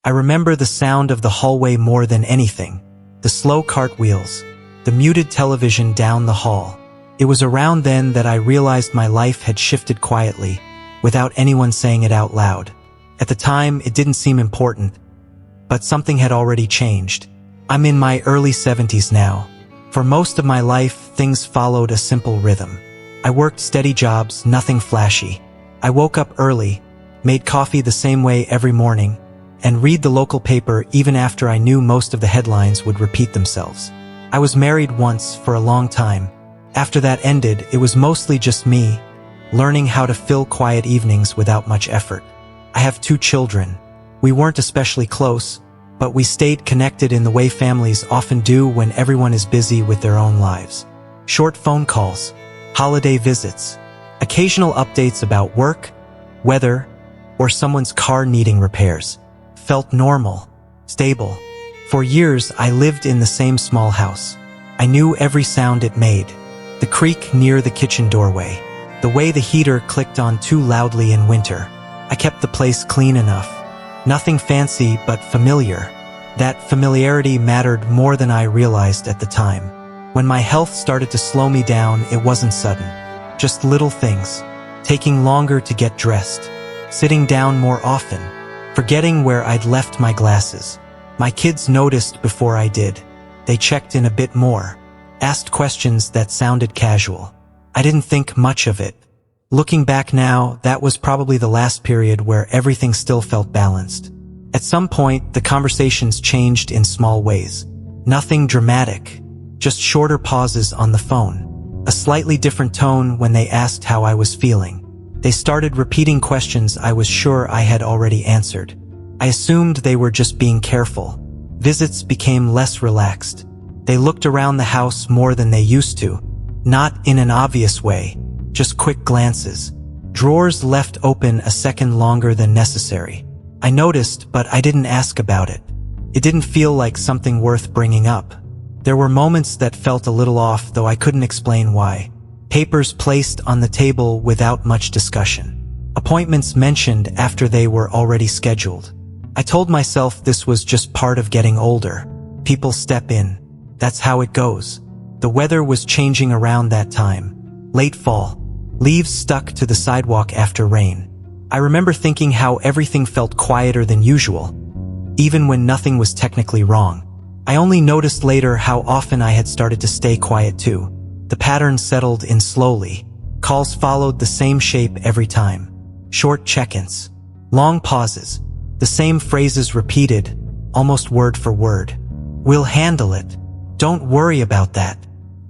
I remember the sound of the hallway more than anything, the slow cartwheels, the muted television down the hall. It was around then that I realized my life had shifted quietly, without anyone saying it out loud. At the time, it didn't seem important, but something had already changed. I'm in my early 70s now. For most of my life, things followed a simple rhythm. I worked steady jobs, nothing flashy. I woke up early, made coffee the same way every morning, and read the local paper even after I knew most of the headlines would repeat themselves. I was married once for a long time. After that ended, it was mostly just me, learning how to fill quiet evenings without much effort. I have 2 children. We weren't especially close, but we stayed connected in the way families often do when everyone is busy with their own lives. Short phone calls, holiday visits, occasional updates about work, weather, or someone's car needing repairs. Felt normal, stable. For years, I lived in the same small house. I knew every sound it made. The creak near the kitchen doorway. The way the heater clicked on too loudly in winter. I kept the place clean enough. Nothing fancy, but familiar. That familiarity mattered more than I realized at the time. When my health started to slow me down, it wasn't sudden. Just little things. Taking longer to get dressed. Sitting down more often. Forgetting where I'd left my glasses. My kids noticed before I did. They checked in a bit more. Asked questions that sounded casual. I didn't think much of it. Looking back now, that was probably the last period where everything still felt balanced. At some point, the conversations changed in small ways. Nothing dramatic, just shorter pauses on the phone. A slightly different tone when they asked how I was feeling. They started repeating questions I was sure I had already answered. I assumed they were just being careful. Visits became less relaxed. They looked around the house more than they used to. Not in an obvious way, just quick glances. Drawers left open a second longer than necessary. I noticed, but I didn't ask about it. It didn't feel like something worth bringing up. There were moments that felt a little off, though I couldn't explain why. Papers placed on the table without much discussion. Appointments mentioned after they were already scheduled. I told myself this was just part of getting older. People step in. That's how it goes. The weather was changing around that time. Late fall. Leaves stuck to the sidewalk after rain. I remember thinking how everything felt quieter than usual, even when nothing was technically wrong. I only noticed later how often I had started to stay quiet too. The pattern settled in slowly. Calls followed the same shape every time. Short check-ins. Long pauses. The same phrases repeated, almost word for word. We'll handle it. Don't worry about that.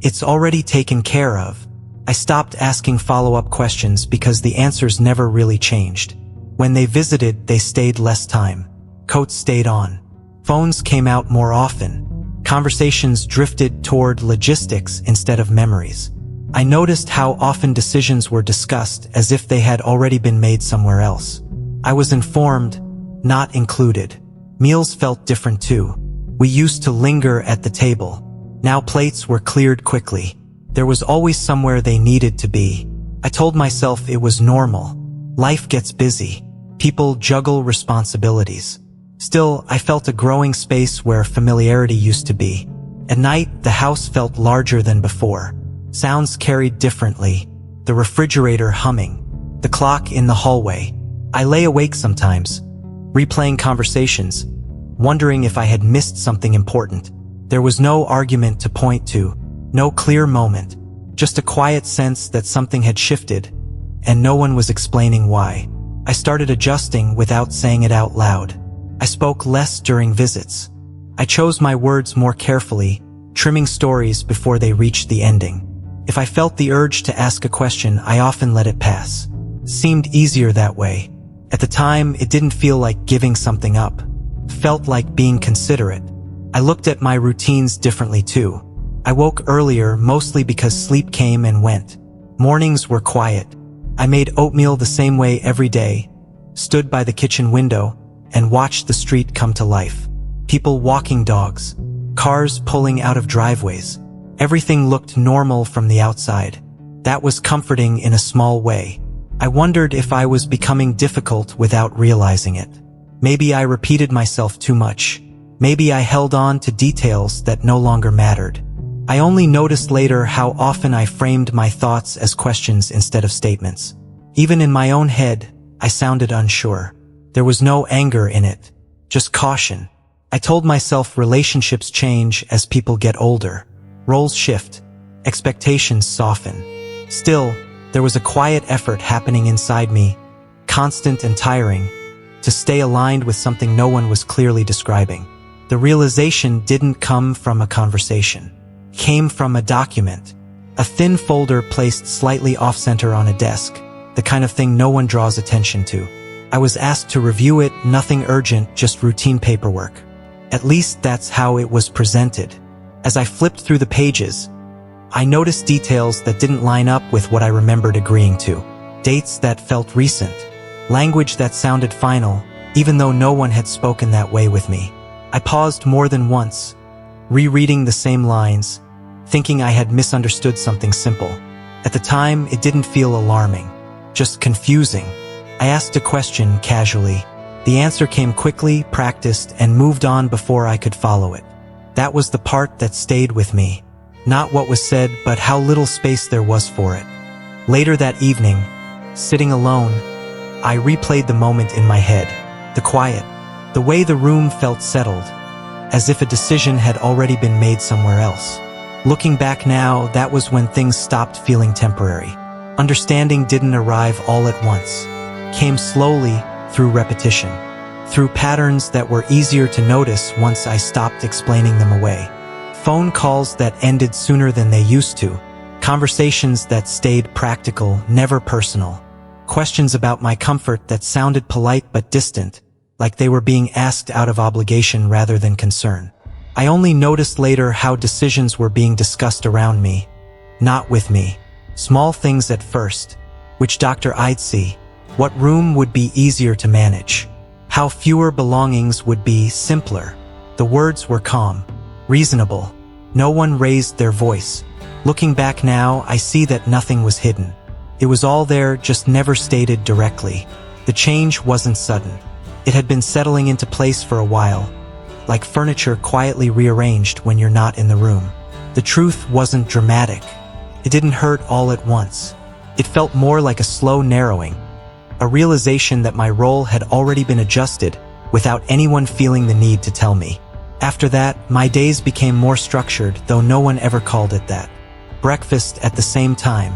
It's already taken care of. I stopped asking follow-up questions because the answers never really changed. When they visited, they stayed less time. Coats stayed on. Phones came out more often. Conversations drifted toward logistics instead of memories. I noticed how often decisions were discussed as if they had already been made somewhere else. I was informed, not included. Meals felt different too. We used to linger at the table. Now plates were cleared quickly. There was always somewhere they needed to be. I told myself it was normal. Life gets busy. People juggle responsibilities. Still, I felt a growing space where familiarity used to be. At night, the house felt larger than before. Sounds carried differently. The refrigerator humming. The clock in the hallway. I lay awake sometimes, replaying conversations, wondering if I had missed something important. There was no argument to point to, no clear moment, just a quiet sense that something had shifted, and no one was explaining why. I started adjusting without saying it out loud. I spoke less during visits. I chose my words more carefully, trimming stories before they reached the ending. If I felt the urge to ask a question, I often let it pass. Seemed easier that way. At the time, it didn't feel like giving something up. Felt like being considerate. I looked at my routines differently too. I woke earlier mostly because sleep came and went. Mornings were quiet. I made oatmeal the same way every day, stood by the kitchen window, and watched the street come to life. People walking dogs, cars pulling out of driveways. Everything looked normal from the outside. That was comforting in a small way. I wondered if I was becoming difficult without realizing it. Maybe I repeated myself too much. Maybe I held on to details that no longer mattered. I only noticed later how often I framed my thoughts as questions instead of statements. Even in my own head, I sounded unsure. There was no anger in it, just caution. I told myself relationships change as people get older. Roles shift. Expectations soften. Still, there was a quiet effort happening inside me, constant and tiring, to stay aligned with something no one was clearly describing. The realization didn't come from a conversation. It came from a document. A thin folder placed slightly off-center on a desk, the kind of thing no one draws attention to. I was asked to review it, nothing urgent, just routine paperwork. At least that's how it was presented. As I flipped through the pages, I noticed details that didn't line up with what I remembered agreeing to. Dates that felt recent. Language that sounded final, even though no one had spoken that way with me. I paused more than once, rereading the same lines, thinking I had misunderstood something simple. At the time, it didn't feel alarming, just confusing. I asked a question casually. The answer came quickly, practiced, and moved on before I could follow it. That was the part that stayed with me. Not what was said, but how little space there was for it. Later that evening, sitting alone, I replayed the moment in my head. The quiet, the way the room felt settled, as if a decision had already been made somewhere else. Looking back now, that was when things stopped feeling temporary. Understanding didn't arrive all at once. Came slowly, through repetition. Through patterns that were easier to notice once I stopped explaining them away. Phone calls that ended sooner than they used to. Conversations that stayed practical, never personal. Questions about my comfort that sounded polite but distant, like they were being asked out of obligation rather than concern. I only noticed later how decisions were being discussed around me, not with me. Small things at first. Which doctor I'd see. What room would be easier to manage. How fewer belongings would be simpler. The words were calm, reasonable. No one raised their voice. Looking back now, I see that nothing was hidden. It was all there, just never stated directly. The change wasn't sudden. It had been settling into place for a while, like furniture quietly rearranged when you're not in the room. The truth wasn't dramatic. It didn't hurt all at once. It felt more like a slow narrowing, a realization that my role had already been adjusted without anyone feeling the need to tell me. After that, my days became more structured, though no one ever called it that. Breakfast at the same time.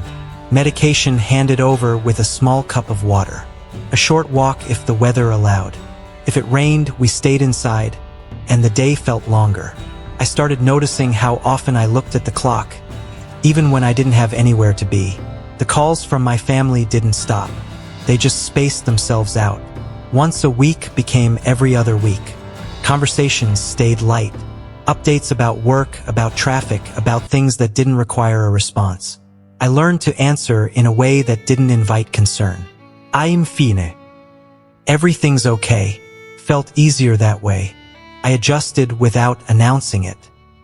Medication handed over with a small cup of water. A short walk if the weather allowed. If it rained, we stayed inside, and the day felt longer. I started noticing how often I looked at the clock, even when I didn't have anywhere to be. The calls from my family didn't stop. They just spaced themselves out. Once a week became every other week. Conversations stayed light. Updates about work, about traffic, about things that didn't require a response. I learned to answer in a way that didn't invite concern. I'm fine. Everything's okay. Felt easier that way. I adjusted without announcing it.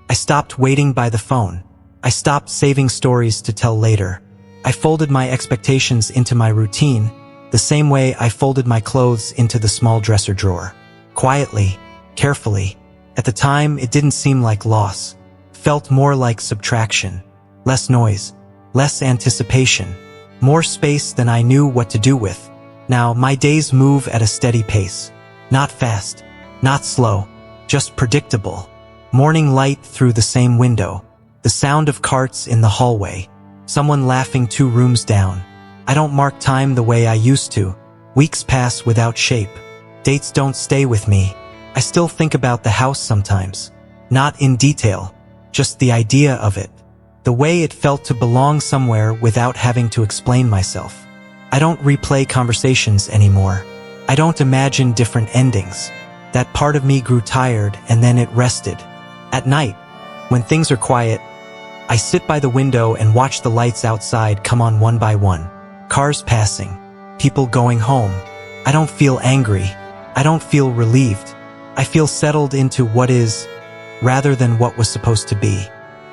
I stopped waiting by the phone. I stopped saving stories to tell later. I folded my expectations into my routine, the same way I folded my clothes into the small dresser drawer. Quietly, carefully. At the time, it didn't seem like loss. Felt more like subtraction. Less noise. Less anticipation. More space than I knew what to do with. Now, my days move at a steady pace. Not fast. Not slow. Just predictable. Morning light through the same window. The sound of carts in the hallway. Someone laughing 2 rooms down. I don't mark time the way I used to. Weeks pass without shape. Dates don't stay with me. I still think about the house sometimes. Not in detail. Just the idea of it. The way it felt to belong somewhere without having to explain myself. I don't replay conversations anymore. I don't imagine different endings. That part of me grew tired and then it rested. At night, when things are quiet, I sit by the window and watch the lights outside come on one by one. Cars passing. People going home. I don't feel angry. I don't feel relieved. I feel settled into what is, rather than what was supposed to be.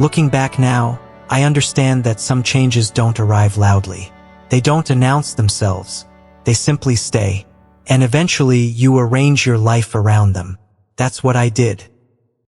Looking back now, I understand that some changes don't arrive loudly. They don't announce themselves. They simply stay. And eventually you arrange your life around them. That's what I did.